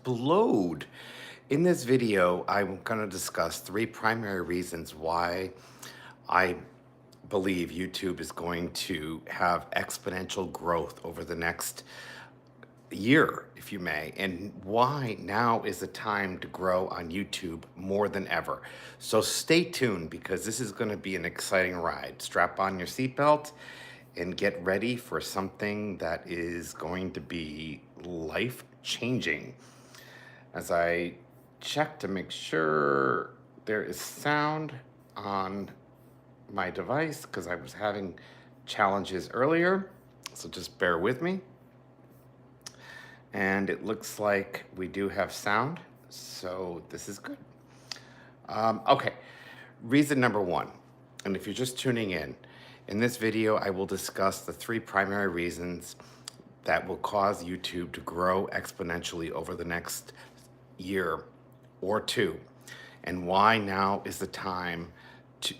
explode. In this video, I'm going to discuss three primary reasons why I believe YouTube is going to have exponential growth over the next year, if you may, and why now is the time to grow on YouTube more than ever. So stay tuned because this is going to be an exciting ride. Strap on your seatbelt and get ready for something that is going to be life changing. As I check to make sure there is sound on my device because I was having challenges earlier, so just bear with me. And it looks like we do have sound, so this is good. Okay, reason number one, and if you're just tuning in this video, I will discuss the three primary reasons that will cause YouTube to grow exponentially over the next year or two, and why now is the time to,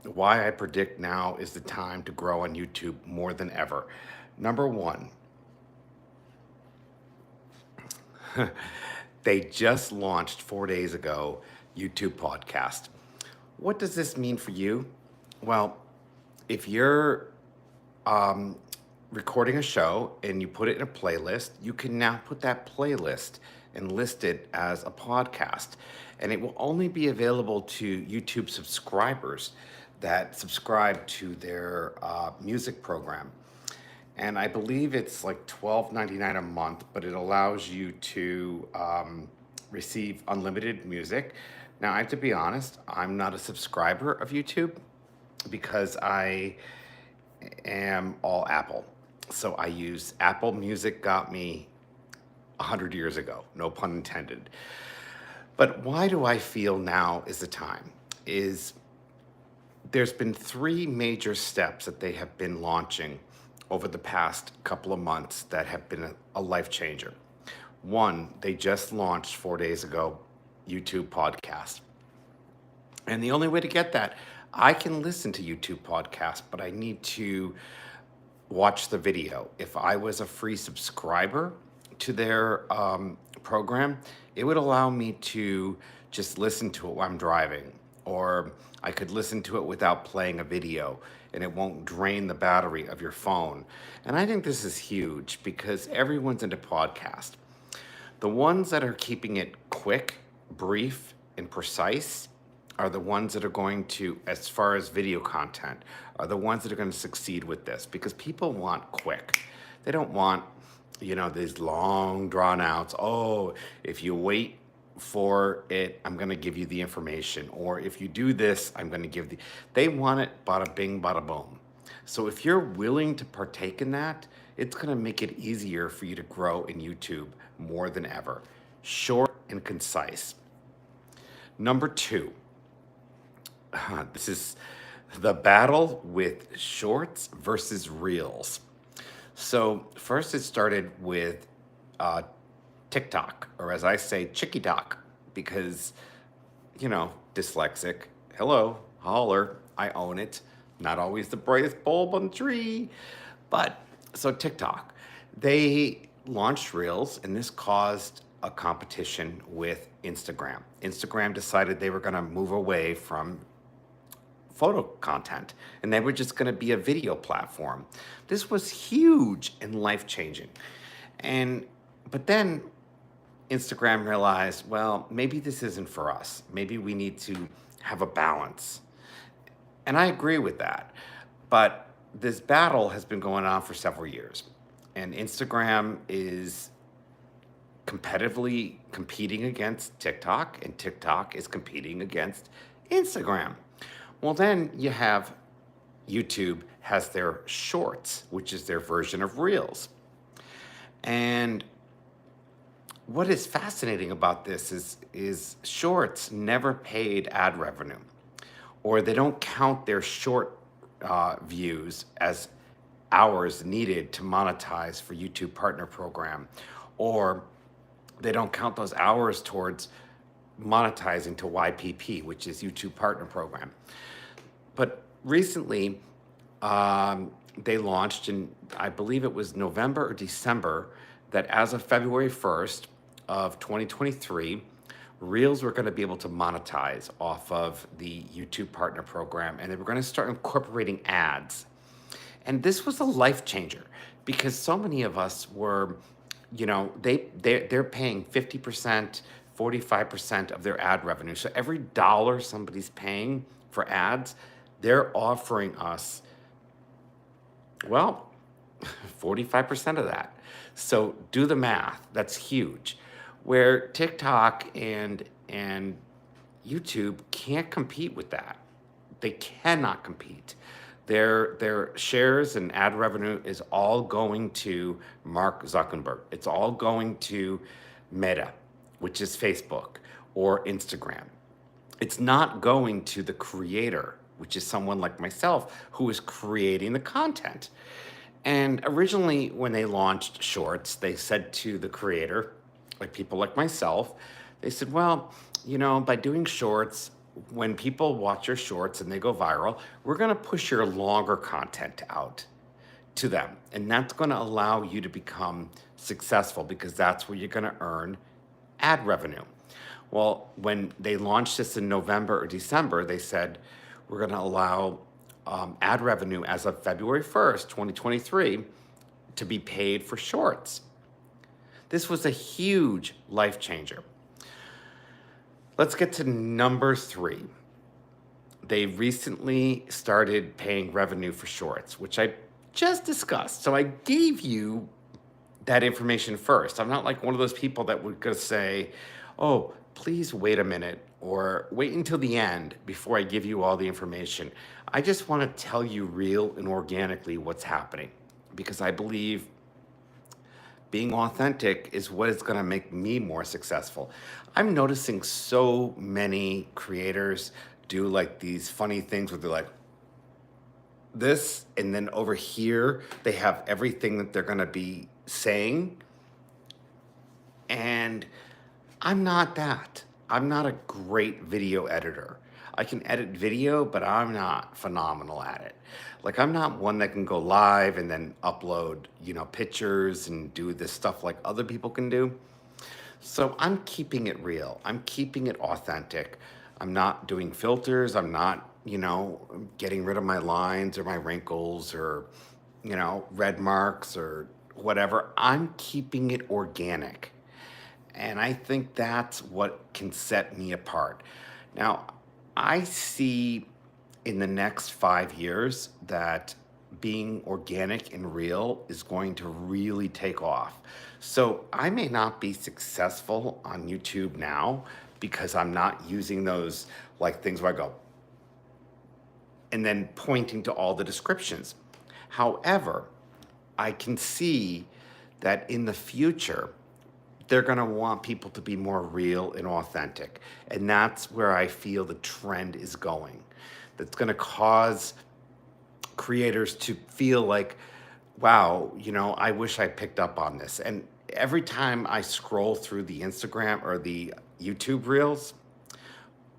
why I predict now is the time to grow on YouTube more than ever. Number one, they just launched 4 days ago YouTube podcast. What does this mean for you? Well, if you're recording a show and you put it in a playlist, you can now put that playlist and list it as a podcast. And it will only be available to YouTube subscribers that subscribe to their music program. And I believe it's like $12.99 a month, but it allows you to receive unlimited music. Now, I have to be honest, I'm not a subscriber of YouTube because I am all Apple. So I use Apple Music, got me 100 years ago, no pun intended. But why do I feel now is the time? There's been three major steps that they have been launching over the past couple of months that have been a life changer. One, they just launched 4 days ago YouTube podcast. And the only way to get that, I can listen to YouTube podcasts, but I need to watch the video. If I was a free subscriber to their program, it would allow me to just listen to it while I'm driving, or I could listen to it without playing a video and it won't drain the battery of your phone. And I think this is huge because everyone's into podcast. The ones that are keeping it quick, brief, and precise are the ones that are going to, as far as video content, are the ones that are going to succeed with this because people want quick. They don't want, these long drawn outs. Oh, if you wait for it, I'm going to give you the information. Or if you do this, I'm going to give they want it bada bing, bada boom. So if you're willing to partake in that, it's going to make it easier for you to grow in YouTube more than ever. Short and concise. Number two, this is the battle with shorts versus reels. So first it started with TikTok, or as I say, Chicky-Doc, because, dyslexic, hello, holler, I own it. Not always the brightest bulb on the tree. But, so TikTok, they launched Reels, and this caused a competition with Instagram. Instagram decided they were going to move away from photo content, and they were just going to be a video platform. This was huge and life-changing. But then Instagram realized, well, maybe this isn't for us. Maybe we need to have a balance. And I agree with that. But this battle has been going on for several years. And Instagram is competitively competing against TikTok, and TikTok is competing against Instagram. Well, then you have YouTube has their Shorts, which is their version of Reels. And what is fascinating about this is Shorts never paid ad revenue, or they don't count their short views as hours needed to monetize for YouTube Partner Program, or they don't count those hours towards monetizing to YPP, which is YouTube Partner Program. But recently, they launched in, I believe it was November or December, that as of February 1st, of 2023, Reels were going to be able to monetize off of the YouTube Partner Program, and they were going to start incorporating ads. And this was a life changer because so many of us were, they're paying 50%, 45% of their ad revenue. So every dollar somebody's paying for ads, they're offering us, well, 45% of that. So do the math. That's huge. Where TikTok and YouTube can't compete with that. They cannot compete. Their shares and ad revenue is all going to Mark Zuckerberg. It's all going to Meta, which is Facebook or Instagram. It's not going to the creator, which is someone like myself who is creating the content. And originally, when they launched Shorts, they said to the creator, like people like myself, they said, well, by doing Shorts, when people watch your Shorts and they go viral, we're going to push your longer content out to them. And that's going to allow you to become successful because that's where you're going to earn ad revenue. Well, when they launched this in November or December, they said, we're going to allow ad revenue as of February 1st, 2023, to be paid for Shorts. This was a huge life changer. Let's get to number 3. They recently started paying revenue for Shorts, which I just discussed. So I gave you that information first. I'm not like one of those people that would go say, oh, please wait a minute or wait until the end before I give you all the information. I just want to tell you real and organically what's happening because I believe being authentic is what is going to make me more successful. I'm noticing so many creators do like these funny things where they're like this, and then over here they have everything that they're going to be saying. And I'm not that. I'm not a great video editor. I can edit video, but I'm not phenomenal at it. Like I'm not one that can go live and then upload, pictures and do this stuff like other people can do. So I'm keeping it real. I'm keeping it authentic. I'm not doing filters. I'm not, getting rid of my lines or my wrinkles or, red marks or whatever. I'm keeping it organic. And I think that's what can set me apart. Now, I see in the next 5 years that being organic and real is going to really take off. So I may not be successful on YouTube now because I'm not using those like things where I go and then pointing to all the descriptions. However, I can see that in the future, they're going to want people to be more real and authentic. And that's where I feel the trend is going. That's going to cause creators to feel like, wow, I wish I picked up on this. And every time I scroll through the Instagram or the YouTube Reels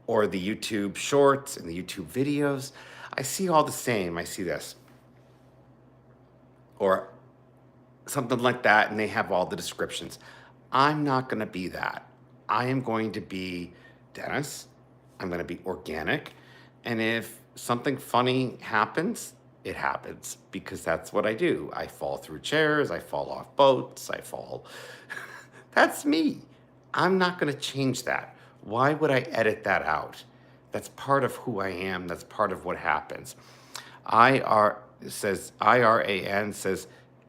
or the YouTube Shorts and the YouTube videos, I see all the same. I see this or something like that, and they have all the descriptions. I'm not going to be that. I am going to be Dennis. I'm going to be organic. And if something funny happens, it happens because that's what I do. I fall through chairs. I fall off boats. I fall. That's me. I'm not going to change that. Why would I edit that out? That's part of who I am. That's part of what happens. IRAN says,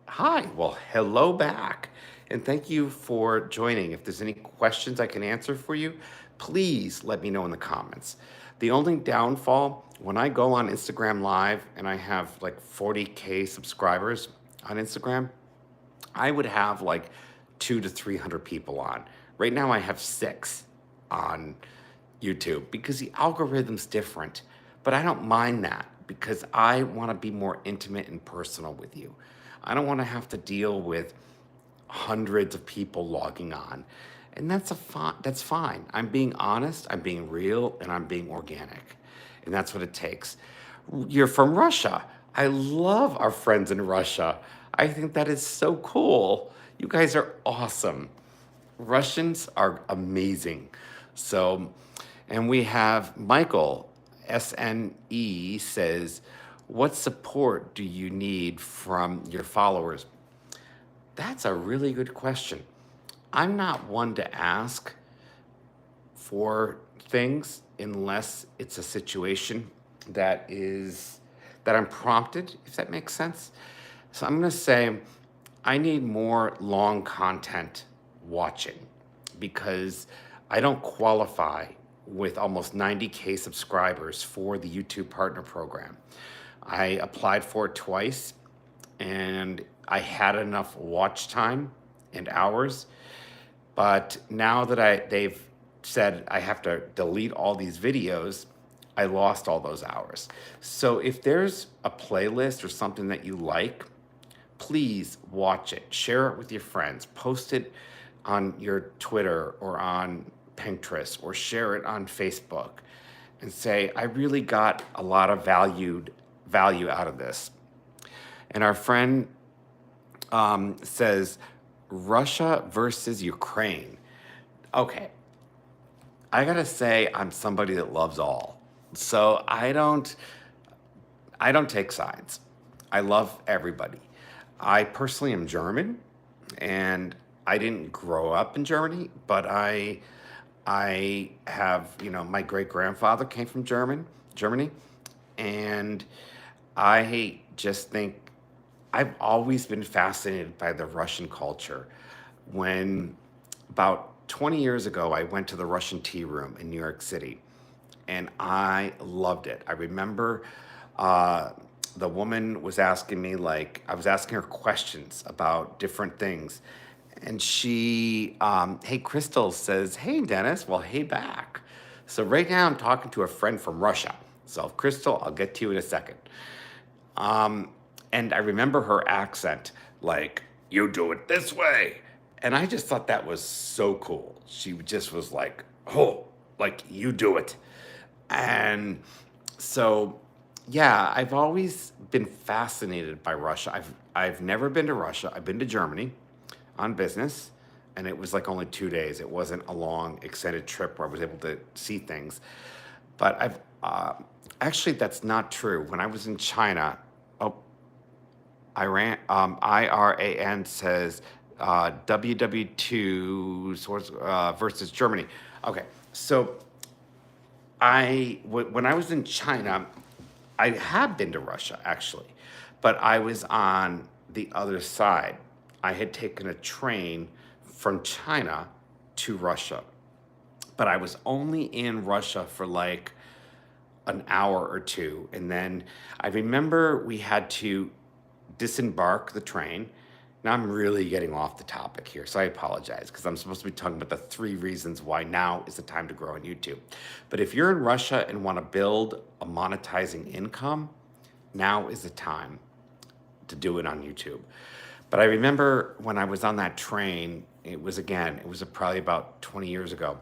hi. Well, hello back. And thank you for joining. If there's any questions I can answer for you, please let me know in the comments. The only downfall, when I go on Instagram Live and I have like 40K subscribers on Instagram, I would have like 200 to 300 people on. Right now I have 6 on YouTube because the algorithm's different. But I don't mind that because I want to be more intimate and personal with you. I don't want to have to deal with hundreds of people logging on. And that's fine. I'm being honest, I'm being real, and I'm being organic. And that's what it takes. You're from Russia. I love our friends in Russia. I think that is so cool. You guys are awesome. Russians are amazing. So, and we have Michael, SNE, says, what support do you need from your followers? That's a really good question. I'm not one to ask for things unless it's a situation that is that I'm prompted, if that makes sense. So I'm going to say I need more long content watching because I don't qualify with almost 90K subscribers for the YouTube Partner Program. I applied for it twice and I had enough watch time and hours, but now that they've said I have to delete all these videos, I lost all those hours. So if there's a playlist or something that you like, please watch it, share it with your friends, post it on your Twitter or on Pinterest, or share it on Facebook and say, I really got a lot of value out of this. And our friend says, Russia versus Ukraine. Okay, I gotta say I'm somebody that loves all. So I don't take sides. I love everybody. I personally am German, and I didn't grow up in Germany, but I have, my great grandfather came from Germany, and I just think I've always been fascinated by the Russian culture. When about 20 years ago, I went to the Russian Tea Room in New York City, and I loved it. I remember the woman was asking me, I was asking her questions about different things. And she, hey, Crystal says, hey, Dennis. Well, hey, back. So right now I'm talking to a friend from Russia. So Crystal, I'll get to you in a second. And I remember her accent, like, you do it this way. And I just thought that was so cool. She just was like, oh, like, you do it. And so, yeah, I've always been fascinated by Russia. I've never been to Russia. I've been to Germany on business, and it was like only 2 days. It wasn't a long extended trip where I was able to see things. But actually, that's not true. When I was in China, IRAN says WW2 versus Germany. Okay, so when I was in China, I have been to Russia actually, but I was on the other side. I had taken a train from China to Russia, but I was only in Russia for like an hour or two. And then I remember we had to disembark the train. Now I'm really getting off the topic here, so I apologize because I'm supposed to be talking about the 3 reasons why now is the time to grow on YouTube. But if you're in Russia and want to build a monetizing income, now is the time to do it on YouTube. But I remember when I was on that train, it was probably about 20 years ago.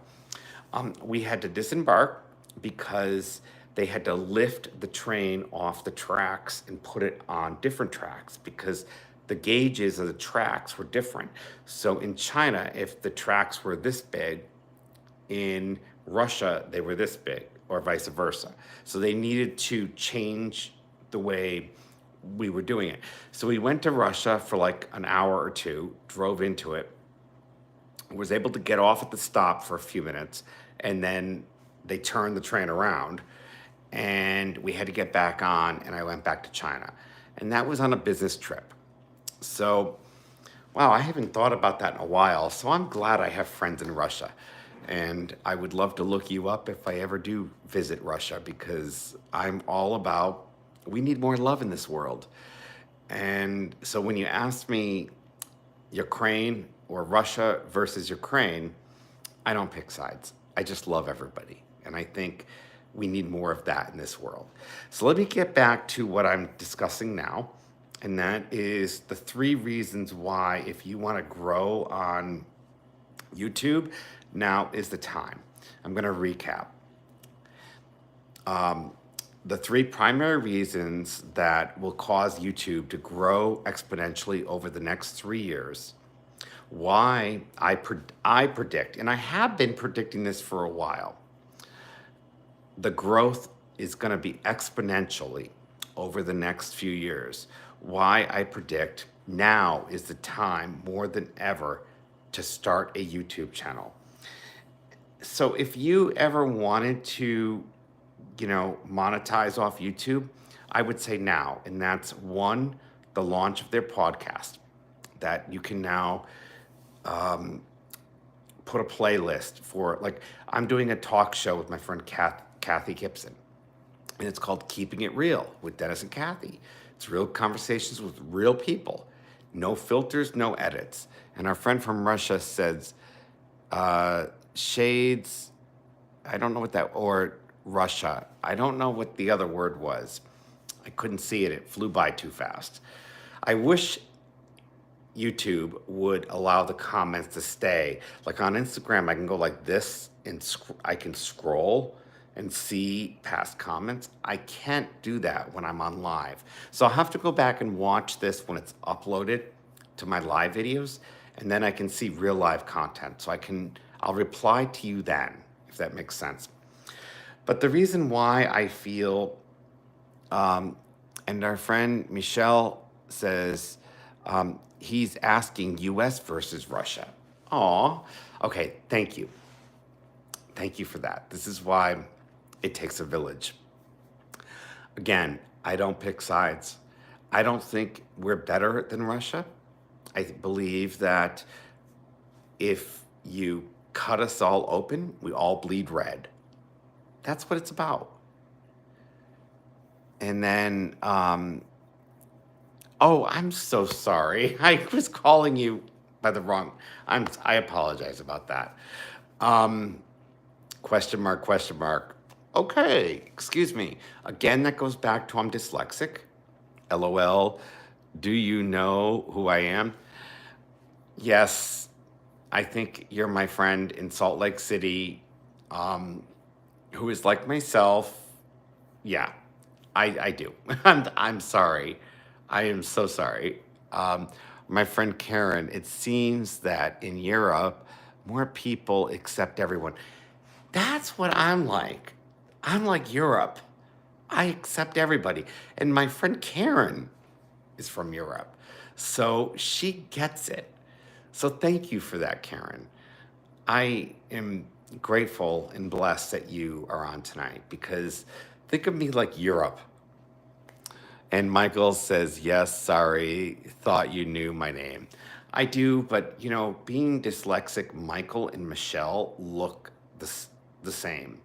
We had to disembark because they had to lift the train off the tracks and put it on different tracks because the gauges of the tracks were different. So in China, if the tracks were this big, in Russia, they were this big, or vice versa. So they needed to change the way we were doing it. So we went to Russia for like an hour or two, drove into it, was able to get off at the stop for a few minutes, and then they turned the train around, and we had to get back on, and I went back to China. And that was on a business trip. So, wow, I haven't thought about that in a while. So I'm glad I have friends in Russia. And I would love to look you up if I ever do visit Russia, because I'm all about, we need more love in this world. And so when you ask me Ukraine or Russia versus Ukraine, I don't pick sides. I just love everybody. And I think we need more of that in this world. So let me get back to what I'm discussing now. And that is the 3 reasons why, if you want to grow on YouTube, now is the time. I'm going to recap. The 3 primary reasons that will cause YouTube to grow exponentially over the next 3 years. why I predict, and I have been predicting this for a while, the growth is going to be exponentially over the next few years. Why I predict now is the time more than ever to start a YouTube channel. So if you ever wanted to, monetize off YouTube, I would say now. And that's one, the launch of their podcast, that you can now put a playlist for, like, I'm doing a talk show with my friend Kathy Gibson, and it's called Keeping It Real with Dennis and Kathy. It's real conversations with real people, no filters, no edits. And our friend from Russia says, shades, I don't know what that, or Russia, I don't know what the other word was. I couldn't see it, it flew by too fast. I wish YouTube would allow the comments to stay. Like on Instagram, I can go like this and I can scroll and see past comments. I can't do that when I'm on live. So I'll have to go back and watch this when it's uploaded to my live videos, and then I can see real live content. So I'll reply to you then, if that makes sense. But the reason why I feel, and our friend Michelle says, he's asking US versus Russia. Aw, okay, thank you. Thank you for that. This is why it takes a village. Again, I don't pick sides. I don't think we're better than Russia. I believe that if you cut us all open, we all bleed red. That's what it's about. And then, oh, I'm so sorry. I was calling you by the wrong, I apologize about that. Question mark, question mark. Okay, excuse me. Again, that goes back to I'm dyslexic. LOL. Do you know who I am? Yes, I think you're my friend in Salt Lake City, who is like myself. Yeah, I do. I'm sorry. I am so sorry. My friend Karen, it seems that in Europe, more people accept everyone. That's what I'm like. I'm like Europe. I accept everybody. And my friend Karen is from Europe. So she gets it. So thank you for that, Karen. I am grateful and blessed that you are on tonight, because think of me like Europe. And Michael says, yes, sorry, thought you knew my name. I do, but being dyslexic, Michael and Michelle look the same.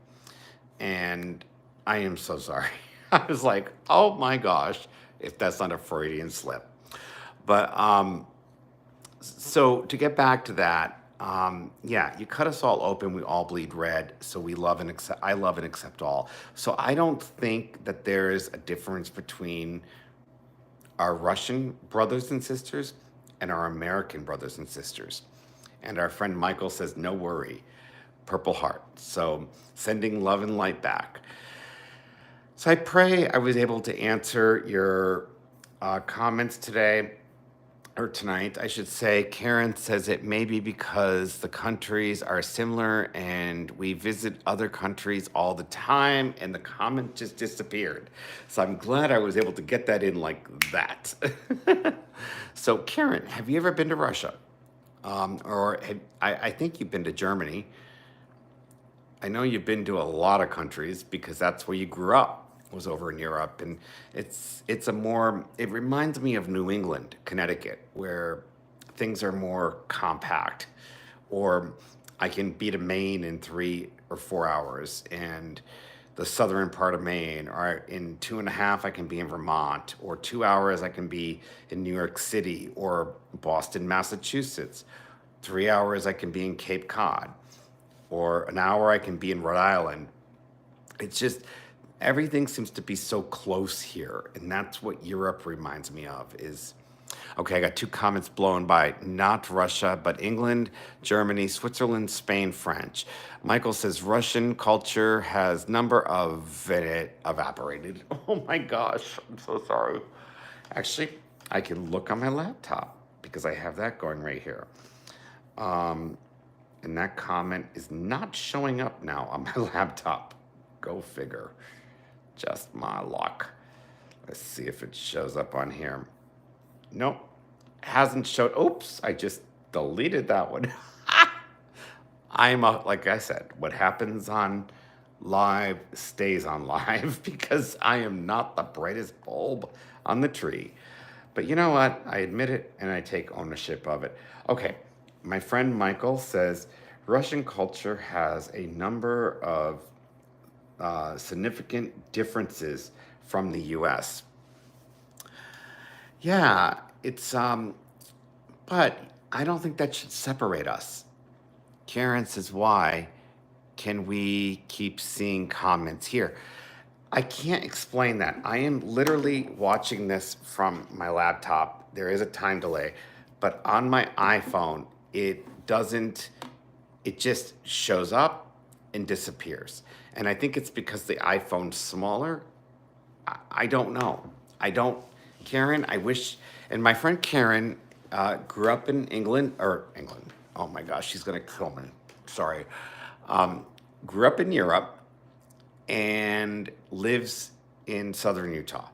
And I am so sorry. I was like, oh my gosh, if that's not a Freudian slip. But so to get back to that, yeah, you cut us all open, we all bleed red, so we love and accept, I love and accept all. So I don't think that there is a difference between our Russian brothers and sisters and our American brothers and sisters. And our friend Michael says, no worry, Purple Heart. So sending love and light back. So I pray I was able to answer your comments today, or tonight, I should say. Karen says it may be because the countries are similar and we visit other countries all the time, and the comment just disappeared. So I'm glad I was able to get that in like that. So Karen, have you ever been to Russia? I think you've been to Germany. I know you've been to a lot of countries because that's where you grew up, was over in Europe. And it reminds me of New England, Connecticut, where things are more compact. Or I can be to Maine in 3 or 4 hours, and the southern part of Maine, or in 2.5 I can be in Vermont, or 2 hours I can be in New York City or Boston, Massachusetts. 3 hours I can be in Cape Cod, or an hour I can be in Rhode Island. It's just, everything seems to be so close here, and that's what Europe reminds me of. Is okay, I got 2 comments blown by. Not Russia, but England, Germany, Switzerland, Spain, French. Michael says Russian culture has number of it evaporated. Oh my gosh, I'm so sorry. Actually, I can look on my laptop because I have that going right here. And that comment is not showing up now on my laptop. Go figure. Just my luck. Let's see if it shows up on here. Nope. Hasn't showed. Oops, I just deleted that one. Like I said, what happens on live stays on live because I am not the brightest bulb on the tree. But you know what? I admit it and I take ownership of it. Okay, my friend Michael says Russian culture has a number of significant differences from the US. Yeah, but I don't think that should separate us. Karen says, why can we keep seeing comments here? I can't explain that. I am literally watching this from my laptop. There is a time delay, but on my iPhone, it doesn't, it just shows up and disappears. And I think it's because the iPhone's smaller. I don't know. Karen, I wish, and my friend Karen grew up in England. Oh my gosh, she's gonna kill me. Sorry. Grew up in Europe and lives in southern Utah.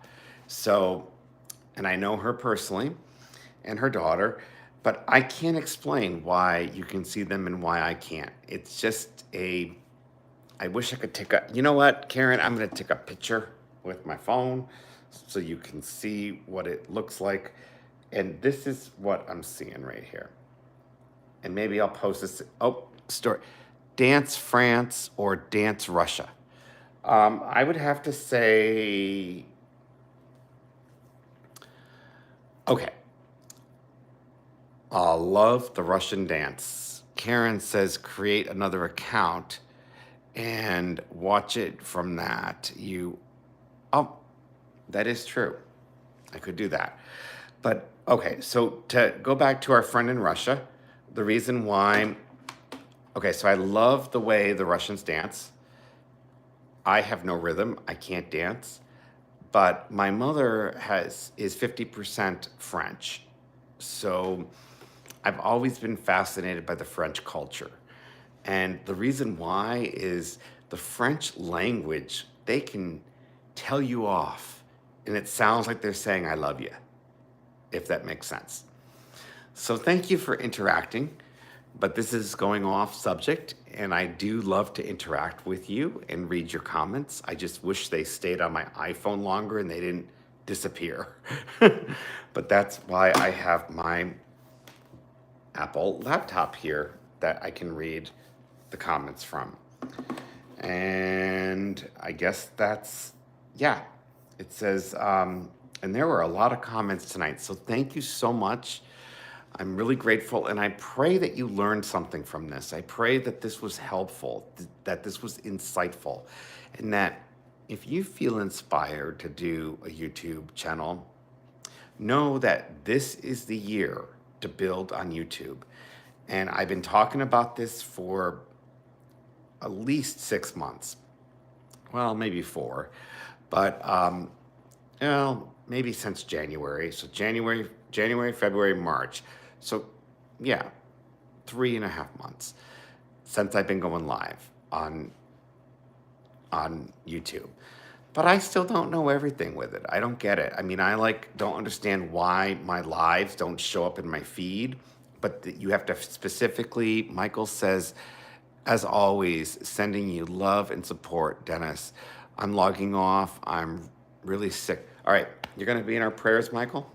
So, and I know her personally and her daughter, but I can't explain why you can see them and why I can't. It's just I wish I could you know what, Karen, I'm gonna take a picture with my phone so you can see what it looks like. And this is what I'm seeing right here. And maybe I'll post this. Oh, story. Dance France or Dance Russia. I would have to say, okay. Love the Russian dance. Karen says create another account and watch it from that. Oh, that is true. I could do that. But okay, so to go back to our friend in Russia, the reason why, okay, so I love the way the Russians dance. I have no rhythm. I can't dance. But my mother is 50% French. So I've always been fascinated by the French culture. And the reason why is the French language, they can tell you off. And it sounds like they're saying, I love you, if that makes sense. So thank you for interacting. But this is going off subject, and I do love to interact with you and read your comments. I just wish they stayed on my iPhone longer and they didn't disappear. But that's why I have my Apple laptop here that I can read the comments from. And I guess yeah. It says, and there were a lot of comments tonight, so thank you so much. I'm really grateful, and I pray that you learned something from this. I pray that this was helpful, that this was insightful, and that if you feel inspired to do a YouTube channel, know that this is the year to build on YouTube. And I've been talking about this for at least 6 months. Well, maybe 4, but maybe since January. So January, February, March. So yeah, 3.5 months since I've been going live on YouTube. But I still don't know everything with it. I don't get it. I mean, I don't understand why my lives don't show up in my feed, but you have to specifically, Michael says, as always, sending you love and support, Dennis. I'm logging off. I'm really sick. All right, you're going to be in our prayers, Michael?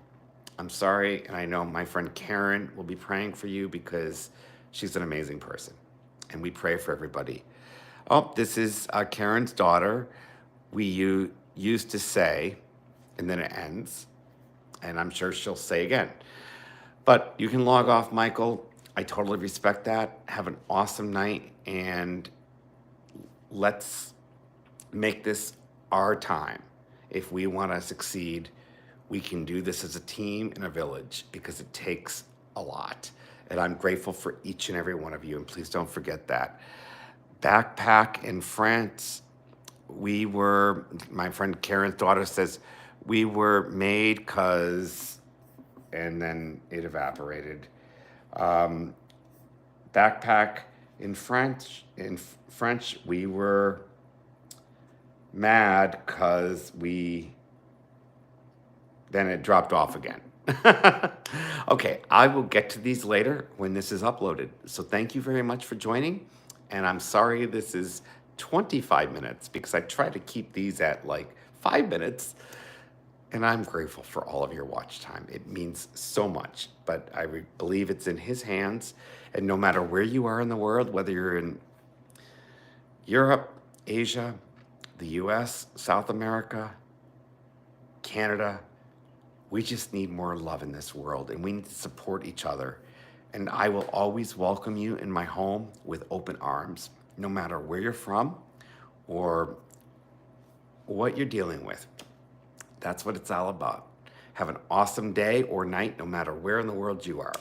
I'm sorry, and I know my friend Karen will be praying for you because she's an amazing person, and we pray for everybody. Oh, this is Karen's daughter. We used to say, and then it ends, and I'm sure she'll say again. But you can log off, Michael. I totally respect that. Have an awesome night, and let's make this our time. If we want to succeed, we can do this as a team in a village because it takes a lot. And I'm grateful for each and every one of you. And please don't forget that. Backpack in France, my friend Karen's daughter says, we were made because, and then it evaporated. backpack in French. We were mad because then it dropped off again. Okay, I will get to these later when this is uploaded. So thank you very much for joining. And I'm sorry this is 25 minutes because I try to keep these at like 5 minutes. And I'm grateful for all of your watch time. It means so much, but I believe it's in his hands. And no matter where you are in the world, whether you're in Europe, Asia, the US, South America, Canada, we just need more love in this world, and we need to support each other. And I will always welcome you in my home with open arms, no matter where you're from or what you're dealing with. That's what it's all about. Have an awesome day or night, no matter where in the world you are.